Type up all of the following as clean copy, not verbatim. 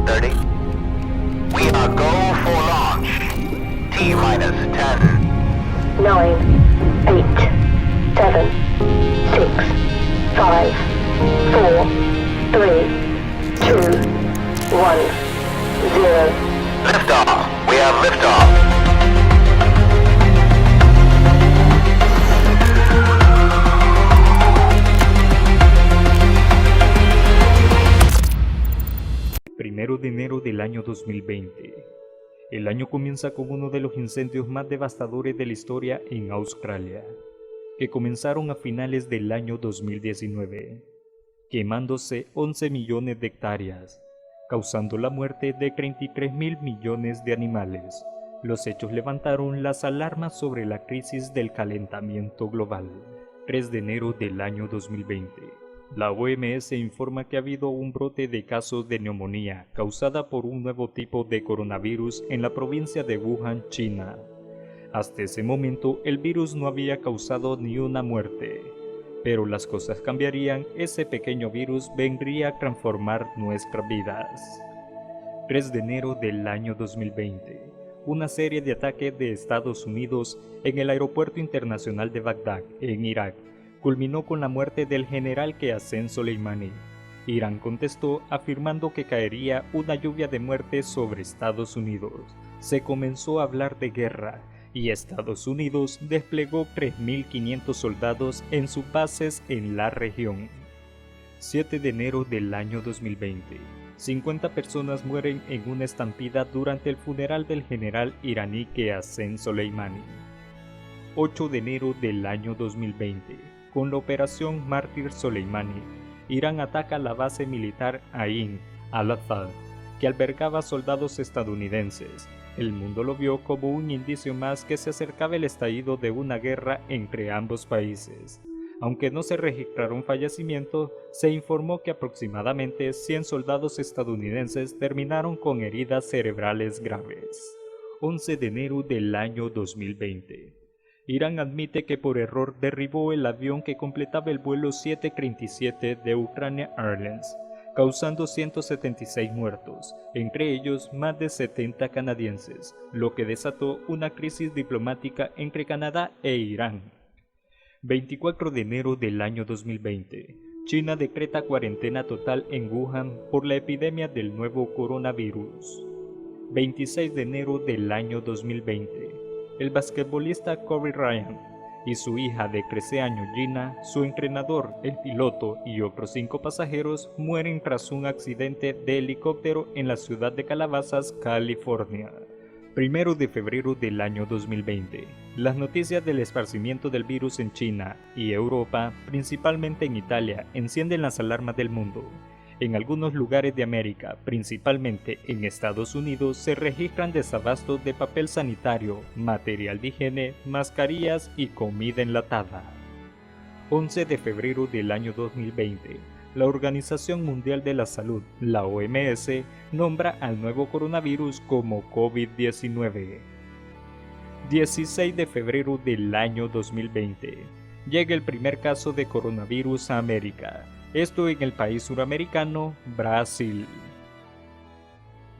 30. We are go for launch. T-minus 10. 9, 8, 7, 6, 5, 4, 3, 2, 1, 0. Liftoff. We have liftoff. Primero de enero del año 2020. El año comienza con uno de los incendios más devastadores de la historia en Australia, que comenzaron a finales del año 2019, quemándose 11 millones de hectáreas, causando la muerte de 33.000 millones de animales. Los hechos levantaron las alarmas sobre la crisis del calentamiento global. 3 de enero del año 2020. La OMS informa que ha habido un brote de casos de neumonía causada por un nuevo tipo de coronavirus en la provincia de Wuhan, China. Hasta ese momento el virus no había causado ni una muerte, pero las cosas cambiarían. Ese pequeño virus vendría a transformar nuestras vidas. 3 de enero del año 2020. Una serie de ataques de Estados Unidos en el aeropuerto internacional de Bagdad, en Irak, culminó con la muerte del general Qasem Soleimani. Irán contestó afirmando que caería una lluvia de muertes sobre Estados Unidos. Se comenzó a hablar de guerra y Estados Unidos desplegó 3.500 soldados en sus bases en la región. 7 de enero del año 2020. 50 personas mueren en una estampida durante el funeral del general iraní Qasem Soleimani. 8 de enero del año 2020. Con la operación Mártir Soleimani, Irán ataca la base militar Ain al-Assad, que albergaba soldados estadounidenses. El mundo lo vio como un indicio más que se acercaba el estallido de una guerra entre ambos países. Aunque no se registraron fallecimientos, se informó que aproximadamente 100 soldados estadounidenses terminaron con heridas cerebrales graves. 11 de enero del año 2020. Irán admite que por error derribó el avión que completaba el vuelo 737 de Ukraine Airlines, causando 176 muertos, entre ellos más de 70 canadienses, lo que desató una crisis diplomática entre Canadá e Irán. 24 de enero del año 2020. China decreta cuarentena total en Wuhan por la epidemia del nuevo coronavirus. 26 de enero del año 2020. El basquetbolista Kobe Bryant y su hija de 13 años Gina, su entrenador, el piloto y otros 5 pasajeros mueren tras un accidente de helicóptero en la ciudad de Calabasas, California. 1 de febrero del año 2020. Las noticias del esparcimiento del virus en China y Europa, principalmente en Italia, encienden las alarmas del mundo. En algunos lugares de América, principalmente en Estados Unidos, se registran desabastos de papel sanitario, material de higiene, mascarillas y comida enlatada. 11 de febrero del año 2020. La Organización Mundial de la Salud, la OMS, nombra al nuevo coronavirus como COVID-19. 16 de febrero del año 2020. Llega el primer caso de coronavirus a América. Esto en el país suramericano, Brasil.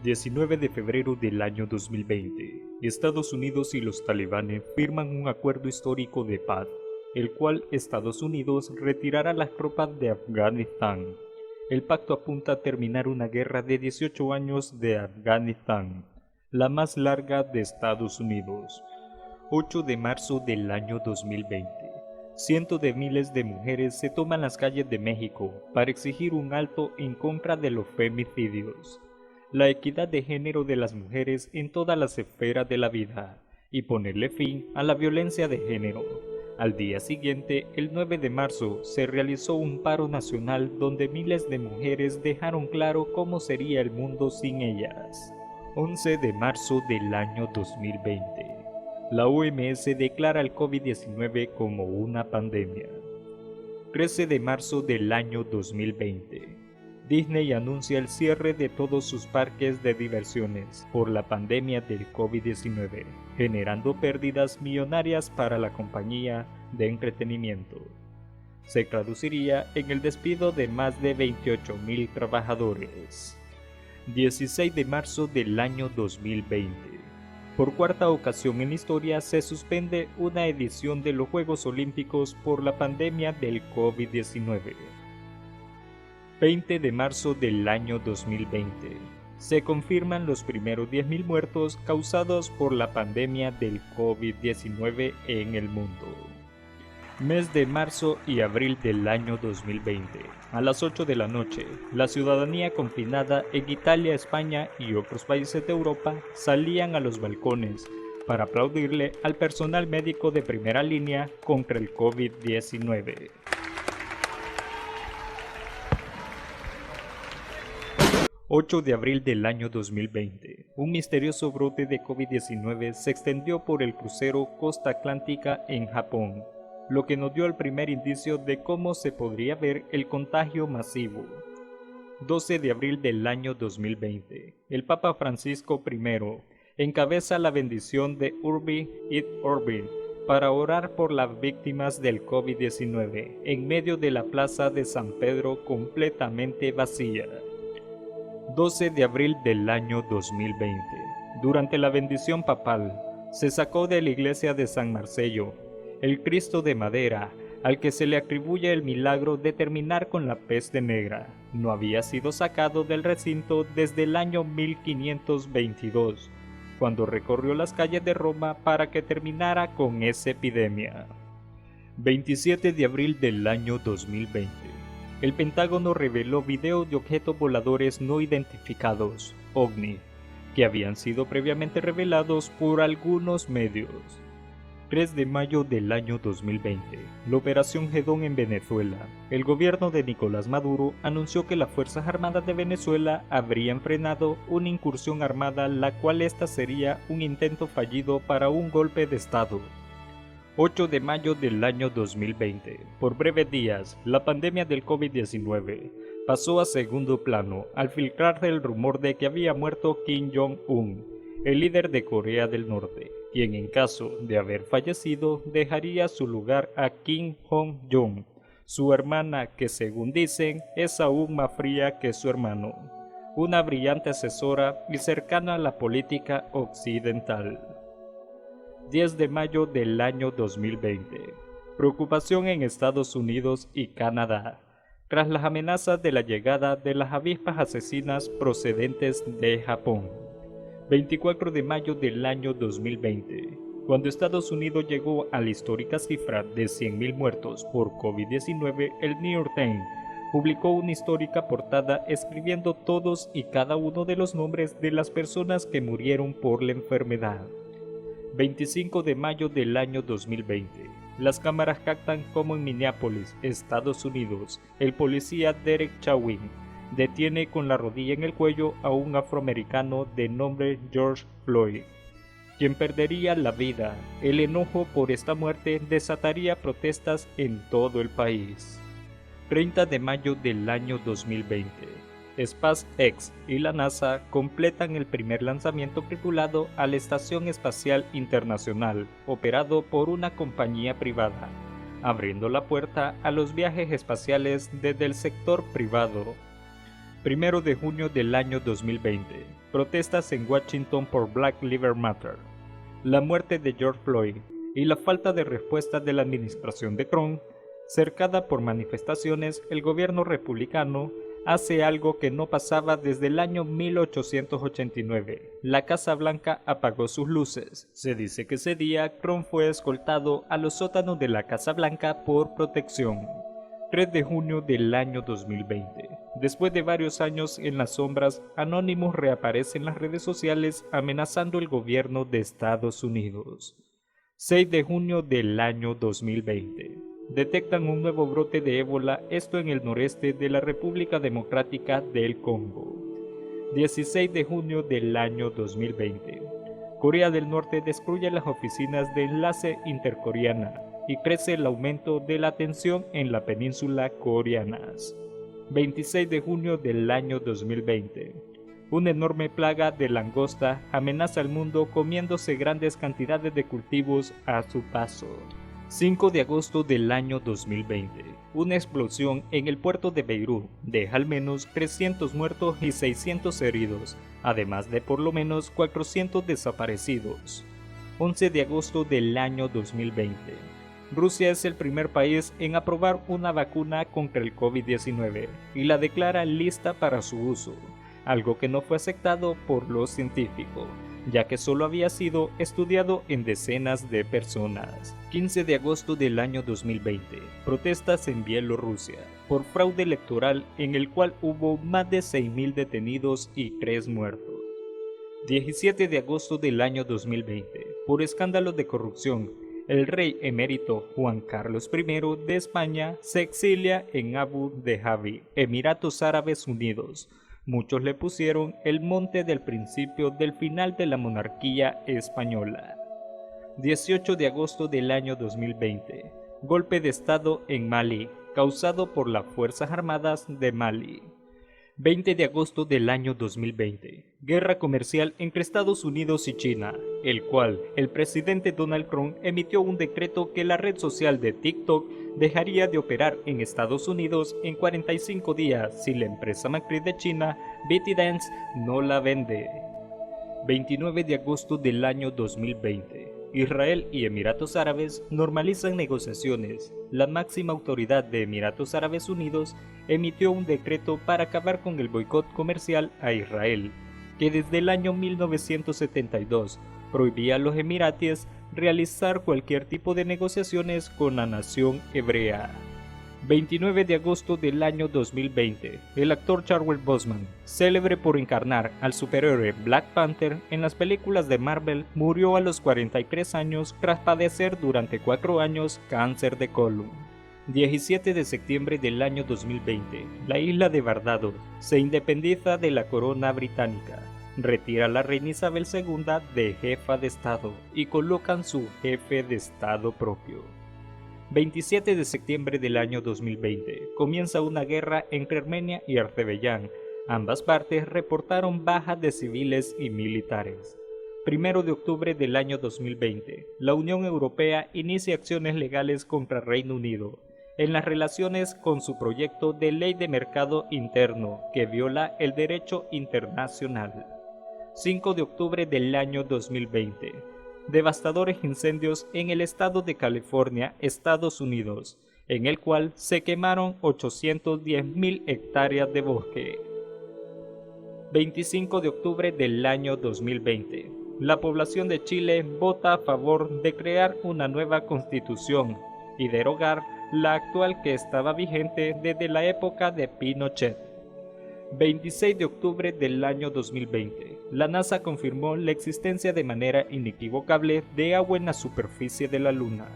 19 de febrero del año 2020. Estados Unidos y los talibanes firman un acuerdo histórico de paz, el cual Estados Unidos retirará las tropas de Afganistán. El pacto apunta a terminar una guerra de 18 años de Afganistán, la más larga de Estados Unidos. 8 de marzo del año 2020. Cientos de miles de mujeres se toman las calles de México para exigir un alto en contra de los femicidios, la equidad de género de las mujeres en todas las esferas de la vida y ponerle fin a la violencia de género. Al día siguiente, el 9 de marzo, se realizó un paro nacional donde miles de mujeres dejaron claro cómo sería el mundo sin ellas. 11 de marzo del año 2020. La OMS declara el COVID-19 como una pandemia. 13 de marzo del año 2020. Disney anuncia el cierre de todos sus parques de diversiones por la pandemia del COVID-19, generando pérdidas millonarias para la compañía de entretenimiento. Se traduciría en el despido de más de 28.000 trabajadores. 16 de marzo del año 2020. Por cuarta ocasión en la historia se suspende una edición de los Juegos Olímpicos por la pandemia del COVID-19. 20 de marzo del año 2020. Se confirman los primeros 10.000 muertos causados por la pandemia del COVID-19 en el mundo. Mes de marzo y abril del año 2020. A las 8 de la noche, la ciudadanía confinada en Italia, España y otros países de Europa salían a los balcones para aplaudirle al personal médico de primera línea contra el COVID-19. ...8 de abril del año 2020... un misterioso brote de COVID-19 se extendió por el crucero Costa Atlántica en Japón, lo que nos dio el primer indicio de cómo se podría ver el contagio masivo. 12 de abril del año 2020... el Papa Francisco I encabeza la bendición de Urbi et Orbi para orar por las víctimas del COVID-19 en medio de la plaza de San Pedro completamente vacía. 12 de abril del año 2020. Durante la bendición papal, se sacó de la iglesia de San Marcello el Cristo de madera, al que se le atribuye el milagro de terminar con la peste negra. No había sido sacado del recinto desde el año 1522, cuando recorrió las calles de Roma para que terminara con esa epidemia. 27 de abril del año 2020. El Pentágono reveló videos de objetos voladores no identificados, OVNI, que habían sido previamente revelados por algunos medios. 3 de mayo del año 2020. La Operación Gedón en Venezuela. El gobierno de Nicolás Maduro anunció que las Fuerzas Armadas de Venezuela habrían frenado una incursión armada, la cual esta sería un intento fallido para un golpe de Estado. 8 de mayo del año 2020. Por breves días, la pandemia del COVID-19 pasó a segundo plano al filtrarse el rumor de que había muerto Kim Jong-un, el líder de Corea del Norte, quien en caso de haber fallecido dejaría su lugar a Kim Jong-un, su hermana, que según dicen es aún más fría que su hermano, una brillante asesora y cercana a la política occidental. 10 de mayo del año 2020. Preocupación en Estados Unidos y Canadá, tras las amenazas de la llegada de las avispas asesinas procedentes de Japón. 24 de mayo del año 2020. Cuando Estados Unidos llegó a la histórica cifra de 100.000 muertos por COVID-19, el New York Times publicó una histórica portada escribiendo todos y cada uno de los nombres de las personas que murieron por la enfermedad. 25 de mayo del año 2020. Las cámaras captan cómo en Minneapolis, Estados Unidos, el policía Derek Chauvin detiene con la rodilla en el cuello a un afroamericano de nombre George Floyd, quien perdería la vida. El enojo por esta muerte desataría protestas en todo el país. 30 de mayo del año 2020. SpaceX y la NASA completan el primer lanzamiento tripulado a la Estación Espacial Internacional, operado por una compañía privada, abriendo la puerta a los viajes espaciales desde el sector privado. 1 de junio del año 2020. Protestas en Washington por Black Lives Matter. La muerte de George Floyd y la falta de respuesta de la administración de Trump, cercada por manifestaciones, el gobierno republicano hace algo que no pasaba desde el año 1889. La Casa Blanca apagó sus luces. Se dice que ese día Trump fue escoltado a los sótanos de la Casa Blanca por protección. 3 de junio del año 2020. Después de varios años en las sombras, Anonymous reaparece en las redes sociales amenazando el gobierno de Estados Unidos. 6 de junio del año 2020. Detectan un nuevo brote de ébola, esto en el noreste de la República Democrática del Congo. 16 de junio del año 2020. Corea del Norte destruye las oficinas de enlace intercoreana y crece el aumento de la tensión en la península coreana. 26 de junio del año 2020. Una enorme plaga de langosta amenaza al mundo comiéndose grandes cantidades de cultivos a su paso. 5 de agosto del año 2020. Una explosión en el puerto de Beirut deja al menos 300 muertos y 600 heridos, además de por lo menos 400 desaparecidos. 11 de agosto del año 2020. Rusia es el primer país en aprobar una vacuna contra el COVID-19 y la declara lista para su uso, algo que no fue aceptado por los científicos, ya que solo había sido estudiado en decenas de personas. 15 de agosto del año 2020. Protestas en Bielorrusia por fraude electoral en el cual hubo más de 6.000 detenidos y 3 muertos. 17 de agosto del año 2020. Por escándalos de corrupción, el rey emérito Juan Carlos I de España se exilia en Abu Dhabi, Emiratos Árabes Unidos. Muchos le pusieron el monte del principio del final de la monarquía española. 18 de agosto del año 2020. Golpe de estado en Mali, causado por las Fuerzas Armadas de Mali. 20 de agosto del año 2020. Guerra comercial entre Estados Unidos y China, el cual el presidente Donald Trump emitió un decreto que la red social de TikTok dejaría de operar en Estados Unidos en 45 días si la empresa matriz de China, ByteDance, no la vende. 29 de agosto del año 2020. Israel y Emiratos Árabes normalizan negociaciones. La máxima autoridad de Emiratos Árabes Unidos emitió un decreto para acabar con el boicot comercial a Israel, que desde el año 1972 prohibía a los emiratíes realizar cualquier tipo de negociaciones con la nación hebrea. 29 de agosto del año 2020. El actor Chadwick Boseman, célebre por encarnar al superhéroe Black Panther en las películas de Marvel, murió a los 43 años tras padecer durante 4 años cáncer de colon. 17 de septiembre del año 2020. La isla de Barbados se independiza de la corona británica. Retira a la reina Isabel II de jefa de Estado y colocan su jefe de Estado propio. 27 de septiembre del año 2020. Comienza una guerra entre Armenia y Azerbaiyán. Ambas partes reportaron bajas de civiles y militares. 1 de octubre del año 2020. La Unión Europea inicia acciones legales contra Reino Unido en las relaciones con su proyecto de ley de mercado interno que viola el derecho internacional. 5 de octubre del año 2020. Devastadores incendios en el estado de California, Estados Unidos, en el cual se quemaron 810.000 hectáreas de bosque. 25 de octubre del año 2020. La población de Chile vota a favor de crear una nueva constitución y derogar la actual que estaba vigente desde la época de Pinochet. 26 de octubre del año 2020. La NASA confirmó la existencia de manera inequivocable de agua en la superficie de la Luna.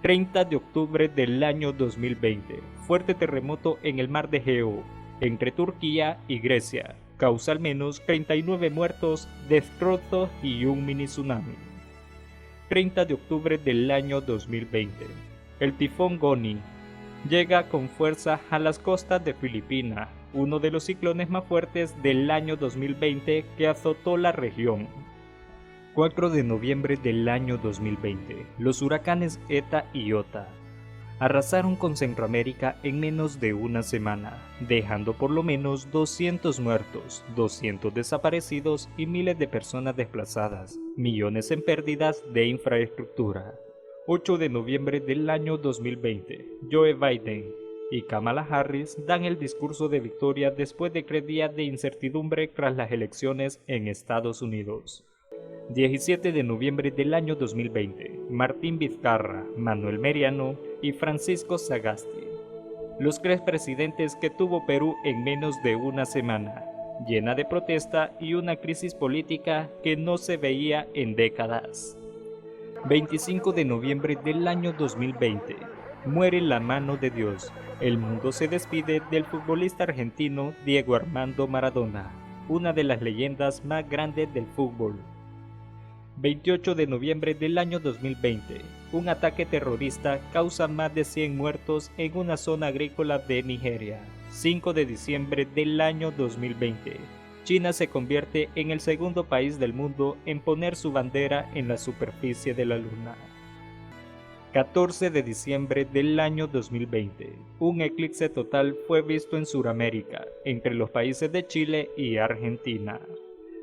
30 de octubre del año 2020. Fuerte terremoto en el mar de Egeo, entre Turquía y Grecia. Causa al menos 39 muertos, destrozos y un mini tsunami. 30 de octubre del año 2020. El tifón Goni llega con fuerza a las costas de Filipinas, uno de los ciclones más fuertes del año 2020 que azotó la región. 4 de noviembre del año 2020. Los huracanes Eta y Iota arrasaron con Centroamérica en menos de una semana, dejando por lo menos 200 muertos, 200 desaparecidos y miles de personas desplazadas, millones en pérdidas de infraestructura. 8 de noviembre del año 2020. Joe Biden y Kamala Harris dan el discurso de victoria después de 3 días de incertidumbre tras las elecciones en Estados Unidos. 17 de noviembre del año 2020. Martín Vizcarra, Manuel Meriano y Francisco Sagasti. Los 3 presidentes que tuvo Perú en menos de una semana, llena de protesta y una crisis política que no se veía en décadas. 25 de noviembre del año 2020. Muere la mano de Dios. El mundo se despide del futbolista argentino Diego Armando Maradona, una de las leyendas más grandes del fútbol. 28 de noviembre del año 2020. Un ataque terrorista causa más de 100 muertos en una zona agrícola de Nigeria. 5 de diciembre del año 2020. China se convierte en el segundo país del mundo en poner su bandera en la superficie de la Luna. 14 de diciembre del año 2020, un eclipse total fue visto en Sudamérica, entre los países de Chile y Argentina.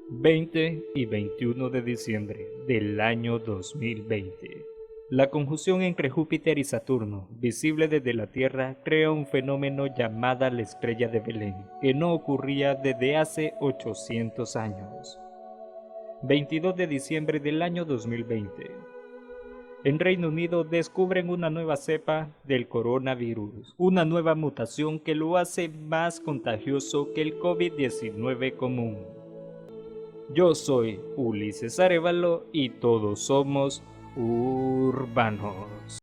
20 y 21 de diciembre del año 2020. La conjunción entre Júpiter y Saturno, visible desde la Tierra, crea un fenómeno llamado la estrella de Belén, que no ocurría desde hace 800 años. 22 de diciembre del año 2020. En Reino Unido descubren una nueva cepa del coronavirus, una nueva mutación que lo hace más contagioso que el COVID-19 común. Yo soy Ulises Arevalo y todos somos urbanos.